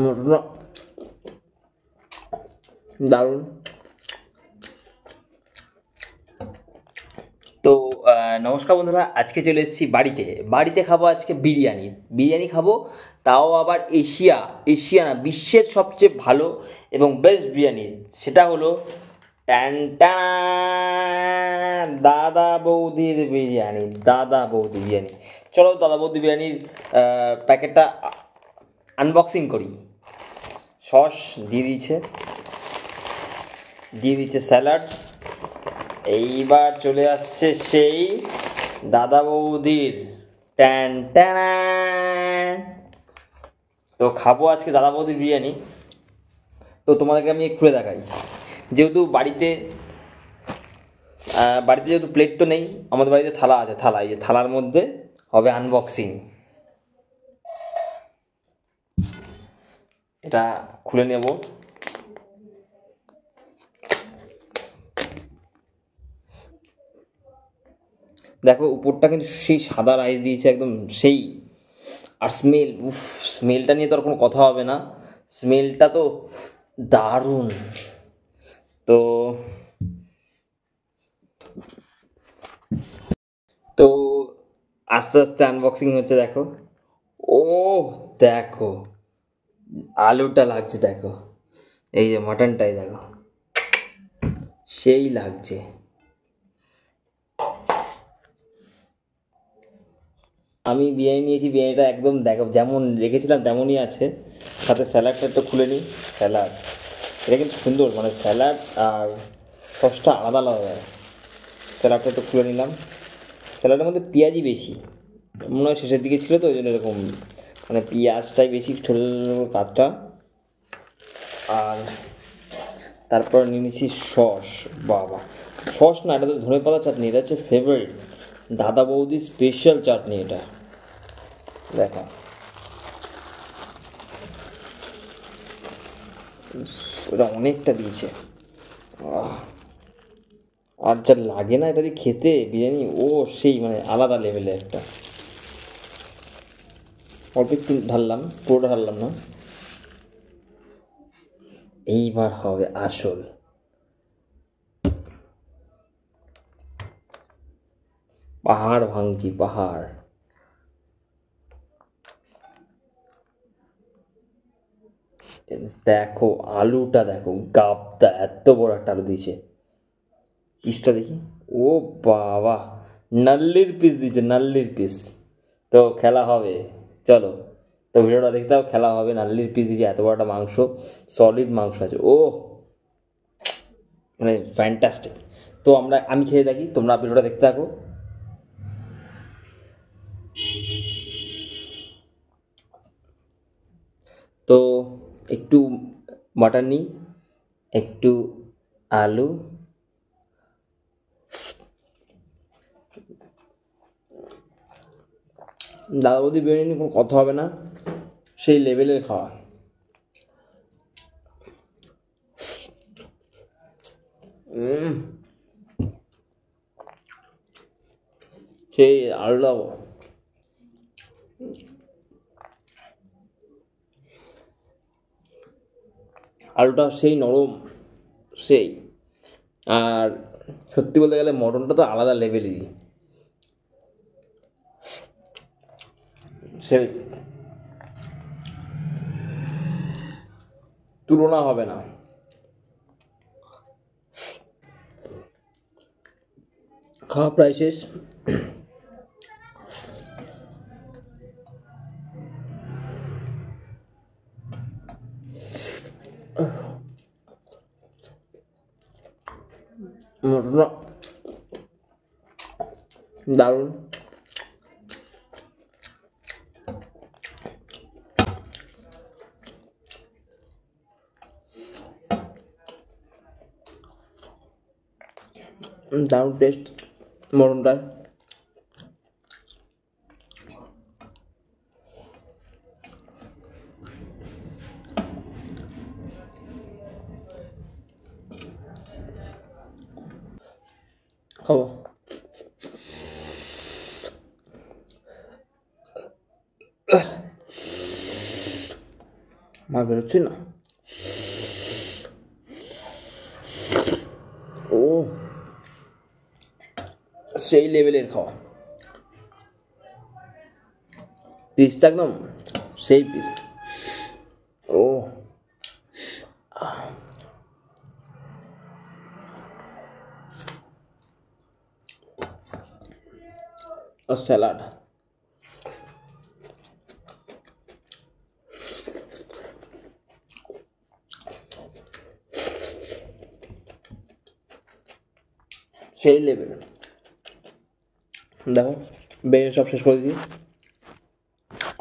মটনটা দারুণ। তো নমস্কার বন্ধুরা, আজকে চলে এসেছি বাড়িতে খাবো আজকে বিরিয়ানি খাবো, তাও আবার এশিয়া না, বিশ্বের সবচেয়ে ভালো এবং বেস্ট বিরিয়ানি। সেটা হলো ট্যান ট্যান, দাদা বৌদি বিরিয়ানি। চলো দাদা বৌদি বিরিয়ানির প্যাকেটটা আনবক্সিং করি। সস দিয়ে দিচ্ছে স্যালাড। এইবার চলে আসছে সেই দাদা বৌদির ট্যান ট্যান। তো খাবো আজকে দাদা বৌদির বিরিয়ানি। তো তোমাদেরকে আমি খুলে দেখাই, যেহেতু বাড়িতে যেহেতু প্লেট তো নেই, আমাদের বাড়িতে থালা আছে। এই যে থালার মধ্যে হবে আনবক্সিং। এটা খুলে নেব। দেখো উপরটা কিন্তু সেই সাদা রাইস দিয়েছে, একদম সেই। আর স্মেলটা নিয়ে তো আর কোনো কথা হবে না, স্মেলটা তো দারুণ। তো তো আস্তে আস্তে আনবক্সিং হচ্ছে। দেখো, ও দেখো আলুটা লাগছে, দেখো এই যে মাটনটাই দেখো, সেই লাগছে। আমি বিরিয়ানি নিয়েছি, বিরিয়ানিটা একদম দেখো যেমন রেখেছিলাম তেমনই আছে। সাথে স্যালাডটা একটু খুলে নিই। স্যালাড এটা কিন্তু সুন্দর, মানে স্যালাড আর সসটা আলাদা আলাদা। স্যালাডটা একটু খুলে নিলাম। স্যালাডের মধ্যে পেঁয়াজই বেশি, মনে হয় শেষের দিকে ছিল তো ওই জন্য এরকম, মানে পেঁয়াজটাই বেশি, ছোটো ছোটো কাঠটা। আর তারপর নিয়ে নিচ্ছি সস। বাবা, সস না, এটা তো ধনেপাতা চাটনি। এটা হচ্ছে ফেভারিট দাদা বৌদি স্পেশাল চাটনি এটা। দেখা, ওটা অনেকটা দিয়েছে। আর যা লাগে না এটা দিয়ে খেতে বিরিয়ানি, ও সেই মানে আলাদা লেভেলের একটা। অল্প একটু ঢাললাম, পুরোটা ঢাললাম না। এইবার হবে আসল। পাহাড় ভাঙছি, পাহাড়। দেখো আলুটা, দেখো গাবটা এত বড় একটা আলু দিয়েছে। পিসটা দেখি, ও বাবা, নাল্লির পিস দিয়েছে, নাল্লির পিস। তো খেলা হবে, চলো। তো ভিডিওটা দেখতে হবে, খেলা হবে। নাল্লির পিস দিয়েছে, এত বড় একটা মাংস, সলিড মাংস আছে। ও মানে ফ্যান্টাস্টিক। তো আমি খেয়ে দেখি, তোমরা ভিডিওটা দেখতে থাকো। তো একটু মাটন নিই, একটু আলু, দাদা বৌদি বিরিয়ানি কোনো কথা হবে না, সেই লেভেলের খাওয়া। সেই আলুটা, আলুটা সেই নরম, সেই। আর সত্যি বলতে গেলে মটনটা তো আলাদা লেভেলেরই, সেই তুলনা হবে না। খাওয়া প্রায় শেষ। মটনটা দারুণ। দারুণ টেস্ট মটনটার। খাবো। মাছ বেরোচ্ছে না। ও সেই লেভেলের খাওয়া, পিসটা একদম সেই পিস। ও और सलाद, সেই লেভেল। দেখো বেরিয়ে সব শেষ করে দিই,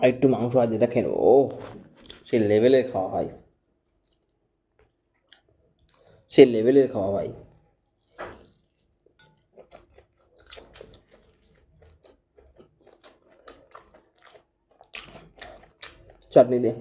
আর একটু মাংস আর যেটা খেয়ে নেবো। ও সেই লেভেলের খাওয়া ভাই, সেই লেভেলের খাওয়া ভাই। চাটনি দে।